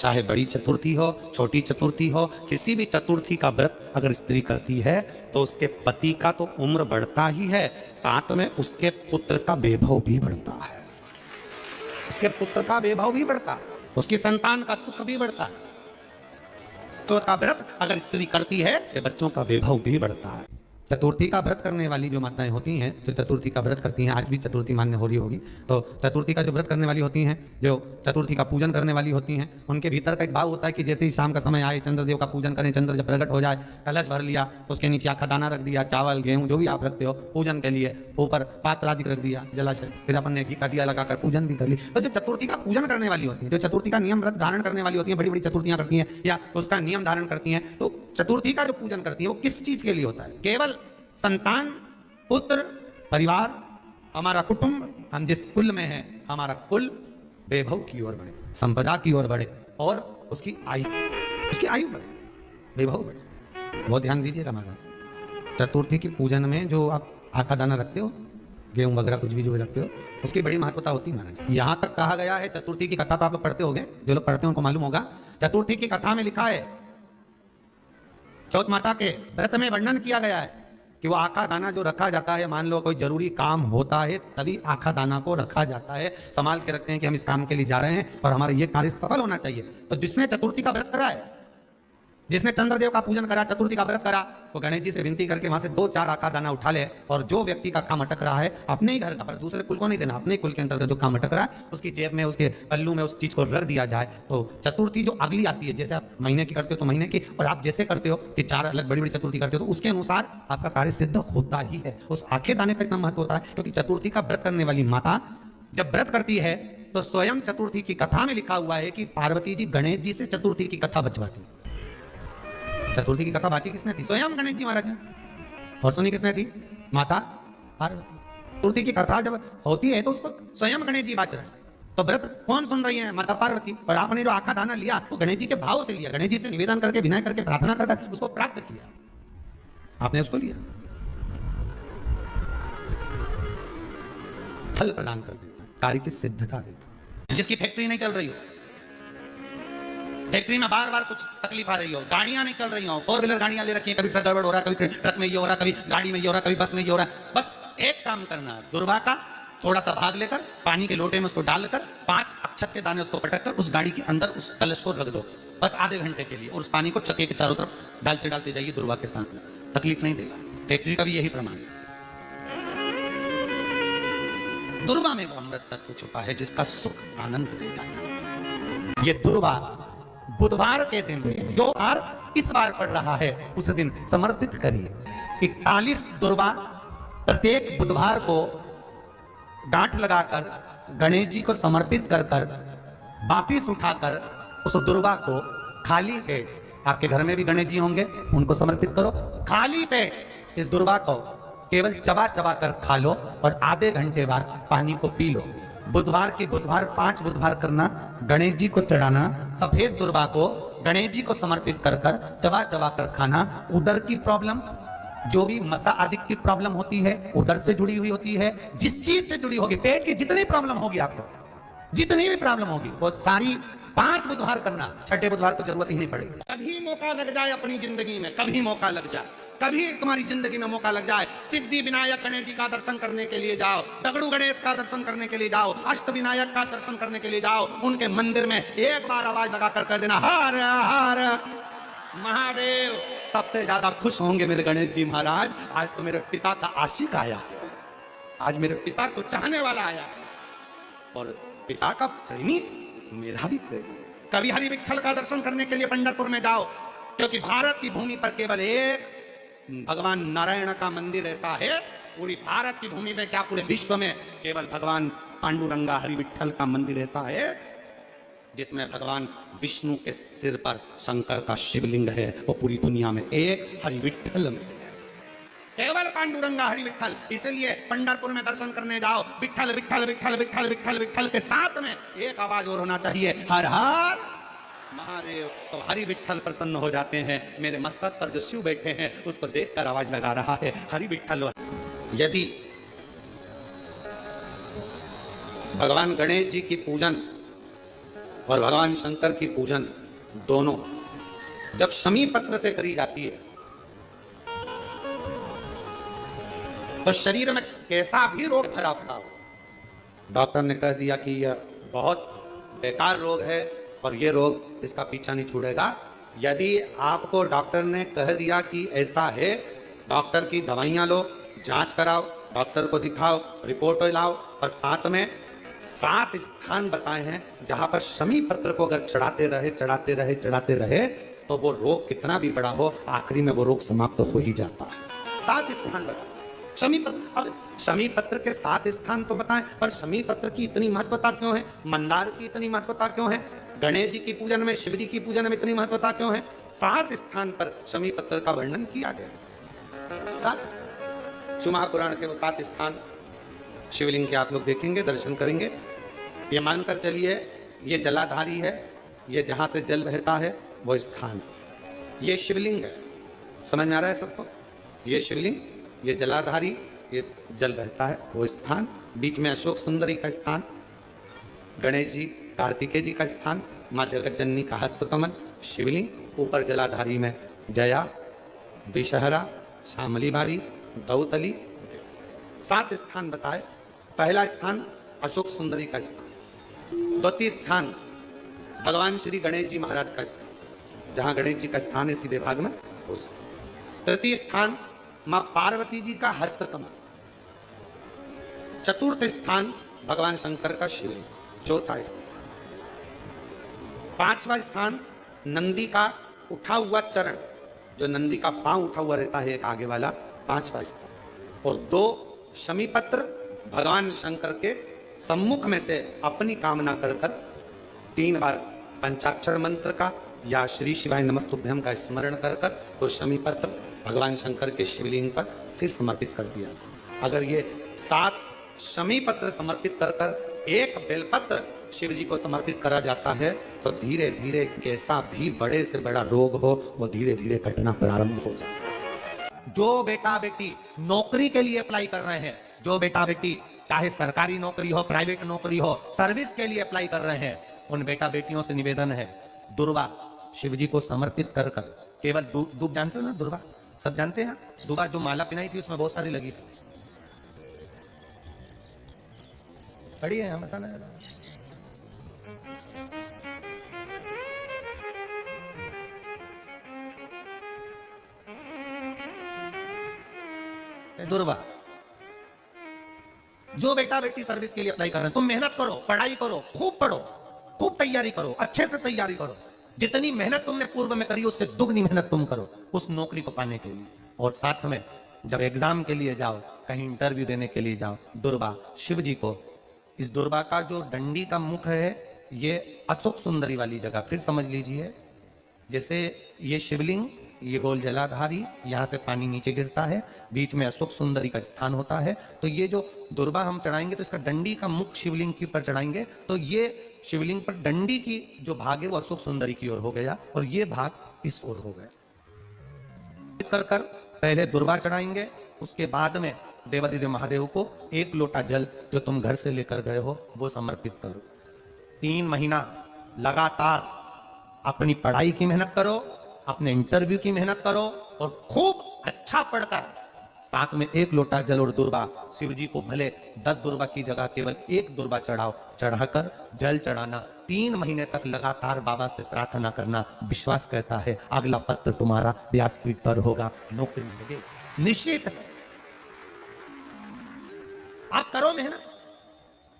चाहे बड़ी चतुर्थी हो, छोटी चतुर्थी हो, किसी भी चतुर्थी का व्रत अगर स्त्री करती है तो उसके पति का तो उम्र बढ़ता ही है, साथ में उसके पुत्र का वैभव भी बढ़ता है। उसके पुत्र का वैभव भी बढ़ता है, उसकी संतान का सुख भी बढ़ता है। तो का व्रत अगर स्त्री करती है तो बच्चों का वैभव भी बढ़ता है। चतुर्थी का व्रत करने वाली जो माताएं होती हैं, जो चतुर्थी का व्रत करती हैं, आज भी चतुर्थी मान्य हो रही होगी, तो चतुर्थी का जो व्रत करने वाली होती हैं, जो चतुर्थी का पूजन करने वाली होती हैं, उनके भीतर का एक भाव होता है कि जैसे ही शाम का समय आए चंद्रदेव का पूजन करें, चंद्र जब प्रकट हो जाए, कलश भर लिया, उसके नीचे आखा दाना रख दिया, चावल गेहूं जो भी आप रखते हो पूजन के लिए, ऊपर पात्र आदि रख दिया जलाशय, फिर अपन ने घी का दिया लगाकर पूजन भी कर ली। तो जो चतुर्थी का पूजन करने वाली होती है, जो चतुर्थी का नियम व्रत धारण करने वाली होती है, बड़ी बड़ी चतुर्थियां करती हैं या उसका नियम धारण करती हैं, तो चतुर्थी का जो पूजन करती है वो किस चीज के लिए होता है? केवल संतान, पुत्र, परिवार, हमारा कुटुंब, हम जिस कुल में हैं, हमारा कुल वैभव की ओर बढ़े, संपदा की ओर बढ़े और उसकी आयु बढ़े, वैभव बढ़े। बहुत ध्यान दीजिएगा महाराज, चतुर्थी की पूजन में जो आप आका दाना रखते हो, गेहूं वगैरह कुछ भी जो रखते हो, उसकी बड़ी महत्वता होती है महाराज। यहाँ तक कहा गया है, चतुर्थी की कथा तो आप लोग पढ़ते होंगे, जो लोग पढ़ते हैं उनको मालूम होगा, चतुर्थी की कथा में लिखा है, चौथ माता के व्रत में वर्णन किया गया है कि वो आखा दाना जो रखा जाता है, मान लो कोई जरूरी काम होता है तभी आखा दाना को रखा जाता है, संभाल के रखते हैं कि हम इस काम के लिए जा रहे हैं और हमारा ये कार्य सफल होना चाहिए। तो जिसने चतुर्थी का व्रत करा है, जिसने चंद्रदेव का पूजन करा, चतुर्थी का व्रत करा, वो गणेश जी से विनती करके वहां से 2-4 आका दाना उठा ले और जो व्यक्ति का काम अटक रहा है अपने ही घर का, पर दूसरे कुल को नहीं देना, अपने कुल के अंतर्गत जो काम अटक रहा है उसकी जेब में, उसके पल्लू में उस चीज को रख दिया जाए। तो चतुर्थी जो अगली आती है, जैसे आप महीने की करते हो तो महीने की, और आप जैसे करते हो कि 4 अलग बड़ी बड़ी चतुर्थी करते हो तो उसके अनुसार आपका कार्य सिद्ध होता ही है। उस आखे दाने का इतना महत्व होता है क्योंकि चतुर्थी का व्रत करने वाली माता जब व्रत करती है तो स्वयं चतुर्थी की कथा में लिखा हुआ है कि पार्वती जी गणेश जी से चतुर्थी की कथा बचवाती। चतुर्थी की कथा बाची किसने थी? स्वयं गणेश जी महाराज ने। और सुनी किसने थी? माता पार्वती। चतुर्थी की कथा जब होती है तो उसको स्वयं गणेश जी बाच रहे हैं, तो व्रत कौन सुन रही है? माता पार्वती। और आपने जो आखा दाना लिया वो गणेश जी के भाव से लिया, गणेश जी से निवेदन करके, विनय करके, प्रार्थना करके उसको प्राप्त किया, आपने उसको लिया, फल प्रदान कर देता है, कार्य की सिद्धता देता है। जिसकी फैक्ट्री नहीं चल रही हो, फैक्ट्री में बार बार कुछ तकलीफ आ रही हो, गाड़ियां नहीं चल रही हो, 4 व्हीलर गाड़ियां ले रखी है, कभी ट्रक गड़बड़ हो रहा है, कभी ट्रक में ये हो रहा है, कभी गाड़ी में ये हो रहा है, कभी बस में ये हो रहा है, बस एक काम करना है, दुर्वा का थोड़ा सा भाग लेकर पानी के लोटे में उसको डालकर 5 अक्षत के दाने उसको पटक कर उस गाड़ी के अंदर उस कलश को रख दो, बस आधे घंटे के लिए, और उस पानी को चक्के के चारों तरफ डालते डालते जाइए दुर्वा के साथ में, तकलीफ नहीं देगा। फैक्ट्री का भी यही प्रमाण है। दुर्वा में वो अमृत तत्व छुपा है जिसका सुख आनंद दे जाता है। ये दुर्वा बुधवार के दिन जो बार इस बार पड़ रहा है उस दिन समर्पित करिए। 41 दुर्वा प्रत्येक बुधवार को गांठ लगाकर गणेश जी को समर्पित कर कर वापिस उठाकर उस दुर्वा को खाली पेट, आपके घर में भी गणेश जी होंगे उनको समर्पित करो, खाली पेट इस दुर्वा को केवल चबा चबा कर खा लो और आधे घंटे बाद पानी को पी लो। बुधवार की बुधवार 5 बुधवार करना, गणेश जी को चढ़ाना, सफेद दुर्वा को गणेश जी को समर्पित कर कर चबा चबा कर खाना। उदर की प्रॉब्लम, जो भी मसा आदि की प्रॉब्लम होती है उदर से जुड़ी हुई होती है, जिस चीज से जुड़ी होगी, पेट की जितनी प्रॉब्लम होगी, आपको जितनी भी प्रॉब्लम होगी वो सारी 5 बुधवार करना, 6ठे बुधवार को जरूरत ही नहीं पड़ेगी। कभी मौका लग जाए अपनी जिंदगी में, कभी मौका लग जाए, कभी तुम्हारी जिंदगी में मौका लग जाए, सिद्धि विनायक गणेश जी का दर्शन करने के लिए जाओ, दगड़ू गणेश का दर्शन करने के लिए जाओ, अष्ट विनायक का दर्शन करने के लिए जाओ, उनके मंदिर में एक बार आवाज लगा कर देना हर हर महादेव। सबसे ज्यादा खुश होंगे मेरे गणेश जी महाराज, आज तो मेरे पिता का आशिक आया, आज मेरे पिता को चाहने वाला आया, और पिता का प्रेमी मेरा भी प्रेमी। कभी हरि विठल का दर्शन करने के लिए पंढरपुर में जाओ, क्योंकि भारत की भूमि पर केवल एक भगवान नारायण का मंदिर ऐसा है, पूरी भारत की भूमि में क्या पूरे विश्व में केवल भगवान पांडुरंगा हरि विठल का मंदिर ऐसा है जिसमें भगवान विष्णु के सिर पर शंकर का शिवलिंग है, वो पूरी दुनिया में एक हरि विठल में, केवल पांडुरंगा हरि विठल। इसलिए पंढरपुर में दर्शन करने जाओ, विठल विठल विठल विठल विठल विठल के साथ में एक आवाज और होना चाहिए, हर हर महादेव। तो हरि विठल प्रसन्न हो जाते हैं। मेरे मस्तक पर जो शिव बैठे हैं उसको देखकर आवाज लगा रहा है हरि विठल। यदि भगवान गणेश जी की पूजन और भगवान शंकर की पूजन दोनों जब शमी पत्र से करी जाती है तो शरीर में कैसा भी रोग भरा पड़ा हो, डॉक्टर ने कह दिया कि यह बहुत बेकार रोग है और ये रोग इसका पीछा नहीं छूटेगा। यदि आपको डॉक्टर ने कह दिया कि ऐसा है, डॉक्टर की दवाइयां लो, जांच कराओ, डॉक्टर को दिखाओ, रिपोर्ट लाओ, और साथ में 7 स्थान बताए हैं जहां पर शमी पत्र को अगर चढ़ाते रहे तो वो रोग कितना भी बड़ा हो, आखिरी में वो रोग समाप्त हो ही जाता है। 7 स्थान बताए शमी पत्र। अब शमी पत्र के 7 स्थान तो बताएं, पर शमी पत्र की इतनी महत्वता क्यों है, मंदार की इतनी महत्वता क्यों है, गणेश जी की पूजन में, शिव जी की पूजन में इतनी महत्वता क्यों है? 7 स्थान पर शमी पत्र का वर्णन किया गया। 7 शिव महापुराण के वो 7 स्थान शिवलिंग के आप लोग देखेंगे, दर्शन करेंगे। ये मानकर चलिए ये जलाधारी है, ये जहां से जल बहता है वो स्थान, ये शिवलिंग है। समझ में आ रहा है सबको? ये शिवलिंग, ये जलाधारी, ये जल बहता है वो स्थान, बीच में अशोक सुंदरी का स्थान, गणेश जी कार्तिकेय जी का स्थान, माँ जगत जननी का हस्तकमल, शिवलिंग, ऊपर जलाधारी में जया, विषहरा, शामली बारी, दौतली। 7 स्थान बताए। पहला स्थान अशोक सुंदरी का स्थान, द्वितीय स्थान भगवान श्री गणेश जी महाराज का स्थान, जहां गणेश जी का स्थान है सीधे भाग में, तृतीय स्थान मां पार्वती जी का हस्तकमल, चतुर्थ स्थान भगवान शंकर का शिवलिंग, चौथा स्थान, पांचवा स्थान नंदी का उठा हुआ चरण, जो नंदी का पांव उठा हुआ रहता है एक आगे वाला, 5वां स्थान, और 2 शमी पत्र भगवान शंकर के सम्मुख में से अपनी कामना कर 3 बार पंचाक्षर मंत्र का या श्री शिवाय नमस्तुभ्यम का स्मरण कर तो शमी पत्र भगवान शंकर के शिवलिंग पर फिर समर्पित कर दिया जाए। अगर ये 7 शमी पत्र समर्पित कर एक बेलपत्र शिव जी को समर्पित करा जाता है तो धीरे धीरे कैसा भी बड़े से बड़ा रोग हो वो धीरे धीरे घटना प्रारंभ हो जाता है। जो बेटा बेटी नौकरी के लिए अप्लाई कर रहे हैं, जो बेटा बेटी चाहे सरकारी नौकरी हो, प्राइवेट नौकरी हो, सर्विस के लिए अप्लाई कर रहे हैं, उन बेटा बेटियों से निवेदन है, दुर्वा शिव जी को समर्पित कर केवल दूब जानते हो ना, दुर्वा सब जानते हैं। दुर्वा जो माला पिनाई थी उसमें बहुत सारी लगी थी, पड़ी है बताना। दुर्वा जो बेटा बेटी सर्विस के लिए अप्लाई कर रहे हैं, तुम मेहनत करो, पढ़ाई करो, खूब पढ़ो, खूब तैयारी करो, अच्छे से तैयारी करो, जितनी मेहनत तुमने पूर्व में करी उससे दुगनी मेहनत तुम करो उस नौकरी को पाने के लिए। और साथ में जब एग्जाम के लिए जाओ, कहीं इंटरव्यू देने के लिए जाओ, दुर्वा शिव जी को, इस दुर्वा का जो डंडी का मुख है ये अशोक सुंदरी वाली जगह, फिर समझ लीजिए जैसे ये शिवलिंग, ये गोल जलाधारी, यहाँ से पानी नीचे गिरता है, बीच में अशोक सुंदरी का स्थान होता है, तो ये जो दुर्वा हम चढ़ाएंगे तो इसका डंडी का मुख शिवलिंग के ऊपर चढ़ाएंगे तो ये शिवलिंग पर डंडी की जो भाग है वो अशोक सुंदरी की ओर हो गया और ये भाग इस ओर हो गया। कर पहले दुर्वा चढ़ाएंगे, उसके बाद में देवादिदेव महादेव को 1 लोटा जल जो तुम घर से लेकर गए हो वो समर्पित करो। 3 महीना लगातार अपनी पढ़ाई की मेहनत करो, अपने इंटरव्यू की मेहनत करो और खूब अच्छा पढ़कर साथ में 1 लोटा जल और दुर्वा, शिव जी को भले 10 दुर्वा की जगह केवल 1 दुर्वा चढ़ाओ, चढ़ाकर जल चढ़ाना, 3 महीने तक लगातार बाबा से प्रार्थना करना। विश्वास कहता है अगला पत्र तुम्हारा व्यासपीठ पर होगा, नौकरी मिलेगी निश्चित। आप करो मेहनत,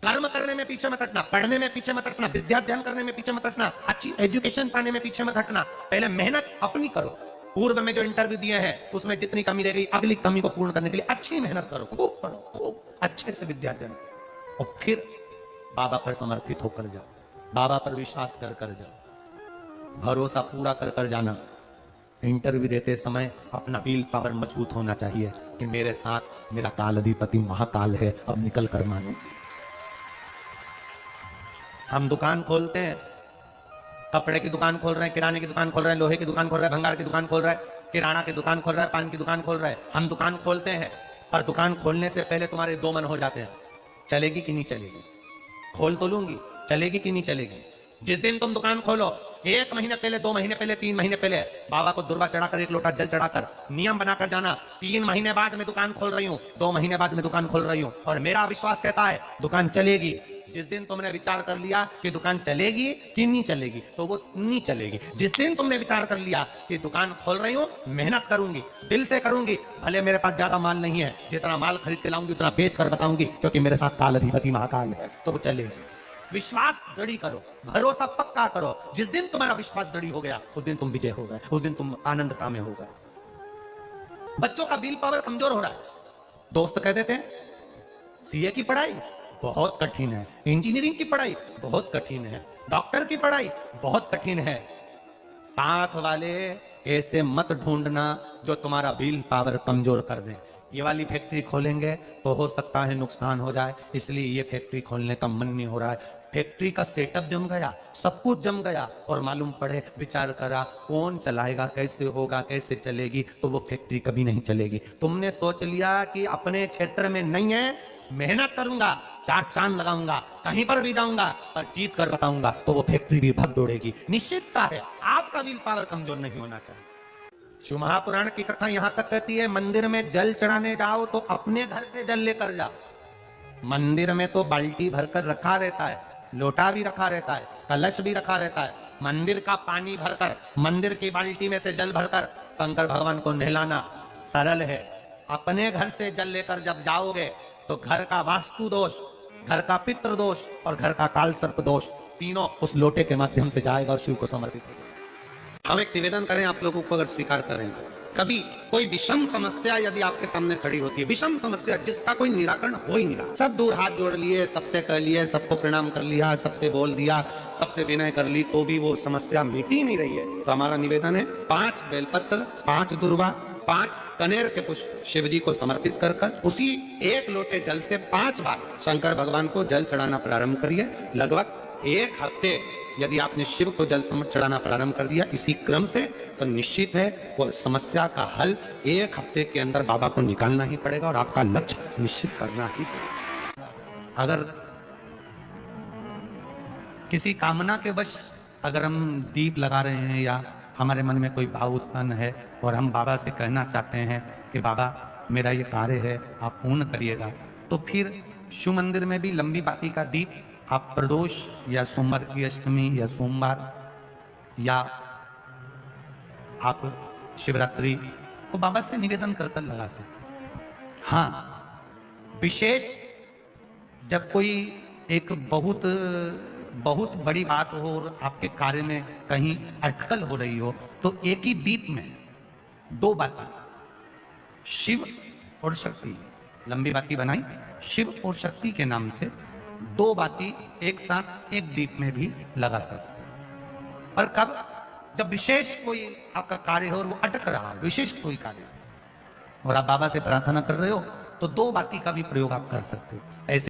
कर्म करने में पीछे मत हटना, पढ़ने में पीछे मत हटना, विद्या अध्ययन करने में पीछे मत हटना, अच्छी एजुकेशन पाने में पीछे मत हटना। पहले मेहनत अपनी करो, पूर्व में जो इंटरव्यू दिए हैं उसमें जितनी कमी रह गई अगली कमी को पूर्ण करने के लिए अच्छी मेहनत करो, खूब पढ़ो, खूब अच्छे से विद्या अध्ययन करो और फिर बाबा पर समर्पित होकर जाओ, बाबा पर विश्वास कर कर जाओ, भरोसा पूरा कर कर जाना। इंटरव्यू देते समय अपना विल पावर मजबूत होना चाहिए कि मेरे साथ मेरा काल अधिपति महाकाल है, अब निकल कर मानो। हम दुकान खोलते हैं, कपड़े की दुकान खोल रहे हैं, किराने की दुकान खोल रहे हैं, लोहे की दुकान खोल रहे हैं, भंगार की दुकान खोल रहे हैं, किराना की दुकान खोल रहा है, पान की दुकान खोल रहा है। हम दुकान खोलते हैं पर दुकान खोलने से पहले तुम्हारे 2 मन हो जाते हैं, चलेगी कि नहीं चलेगी, खोल तो लूंगी, चलेगी कि नहीं चलेगी। जिस दिन तुम दुकान खोलो, 1 महीने पहले, 2 महीने पहले, 3 महीने पहले बाबा को दुर्वा चढ़ाकर, 1 लोटा जल चढ़ाकर नियम बनाकर जाना, 3 महीने बाद मैं दुकान खोल रही हूं, 2 महीने बाद मैं दुकान खोल रही हूं, और मेरा विश्वास कहता है दुकान चलेगी। जिस दिन तुमने विचार कर लिया कि दुकान चलेगी कि नहीं चलेगी, तो वो नहीं चलेगी। जिस दिन तुमने विचार कर लिया कि दुकान खोल रही हूं, मेहनत करूंगी, दिल से करूंगी, भले मेरे पास ज्यादा माल नहीं है, जितना माल खरीद के लाऊंगी उतना बेच कर बताऊंगी, क्योंकि मेरे साथ काल अधिपति महाकाल है, तो वो चलेगी। विश्वास दृढ़ करो, भरोसा पक्का करो। जिस दिन तुम्हारा विश्वास दृढ़ हो गया, उस दिन तुम विजय हो गए, उस दिन तुम आनंदता में हो गए। बच्चों का विल पावर कमजोर हो रहा है। दोस्त कह देते हैं सीए की पढ़ाई बहुत कठिन है, इंजीनियरिंग की पढ़ाई बहुत कठिन है, डॉक्टर की पढ़ाई बहुत कठिन है। साथ वाले ऐसे मत ढूंढना जो तुम्हारा विल पावर कमजोर कर दे। ये वाली फैक्ट्री खोलेंगे तो हो सकता है नुकसान हो जाए, इसलिए ये फैक्ट्री खोलने का मन नहीं हो रहा है। फैक्ट्री का सेटअप जम गया, सब कुछ जम गया, और मालूम पड़े, विचार करा कौन चलाएगा, कैसे होगा, कैसे चलेगी, तो वो फैक्ट्री कभी नहीं चलेगी। तुमने सोच लिया कि अपने क्षेत्र में नहीं है, मेहनत करूंगा, 4 चांद लगाऊंगा, कहीं पर भी जाऊंगा, पर जीत कर बताऊंगा, तो वो फैक्ट्री भी भग दौड़ेगी। निश्चितता है, आपका विल पावर कमजोर नहीं होना चाहिए। शिव महापुराण की कथा यहां तक कहती है, मंदिर में जल चढ़ाने जाओ तो अपने घर से जल लेकर जाओ। मंदिर में तो बाल्टी भरकर रखा रहता है, लोटा भी रखा रहता है, कलश भी रखा रहता है। मंदिर का पानी भरकर, मंदिर की बाल्टी में से जल भरकर शंकर भगवान को नहलाना सरल है। अपने घर से जल लेकर जब जाओगे तो घर का वास्तु दोष, घर का पितृ दोष और घर का काल सर्प दोष, तीनों उस लोटे के माध्यम से जाएगा और शिव को समर्पित होगा। हम एक निवेदन करें आप लोगों को, अगर स्वीकार करें तो कभी कोई विषम समस्या यदि आपके सामने खड़ी होती है, विषम समस्या जिसका कोई निराकरण हो ही नहीं रहा, सब दूर हाथ जोड़ लिए, सबसे कर लिए, सबको प्रणाम कर लिया, सबसे बोल दिया, सबसे विनय कर ली, तो भी वो समस्या मिट ही नहीं रही है, तो हमारा निवेदन है 5 बेलपत्र, 5 दुर्वा, 5 कनेर के पुष्प शिव जी को समर्पित कर कर उसी 1 लोटे जल से 5 बार शंकर भगवान को जल चढ़ाना प्रारंभ करिए। लगभग 1 हफ्ते यदि आपने शिव को जल चढ़ाना प्रारंभ कर दिया इसी क्रम से, तो निश्चित है वो समस्या का हल 1 हफ्ते के अंदर बाबा को निकालना ही पड़ेगा और आपका लक्ष्य निश्चित करना ही पड़ेगा। अगर किसी कामना के वश अगर हम दीप लगा रहे हैं या हमारे मन में कोई भाव उत्पन्न है और हम बाबा से कहना चाहते हैं कि बाबा मेरा ये कार्य है आप पूर्ण करिएगा, तो फिर शिव मंदिर में भी लंबी बाती का दीप आप प्रदोष या सोमवार की अष्टमी या सोमवार या आप शिवरात्रि को बाबा से निवेदन कर कर लगा सकते हैं। हाँ, विशेष जब कोई एक बहुत बड़ी बात हो और आपके कार्य में कहीं अटकल हो रही हो, तो एक ही दीप में 2 बातें, शिव और शक्ति, लंबी बाती बनाई, शिव और शक्ति के नाम से 2 बाती एक साथ एक दीप में भी लगा सकते हैं। और कब, जब विशेष कोई आपका कार्य हो और वो अटक रहा हो, विशेष कोई कार्य और आप बाबा से प्रार्थना कर रहे हो, तो 2 बाती का भी प्रयोग आप कर सकते हो। ऐसे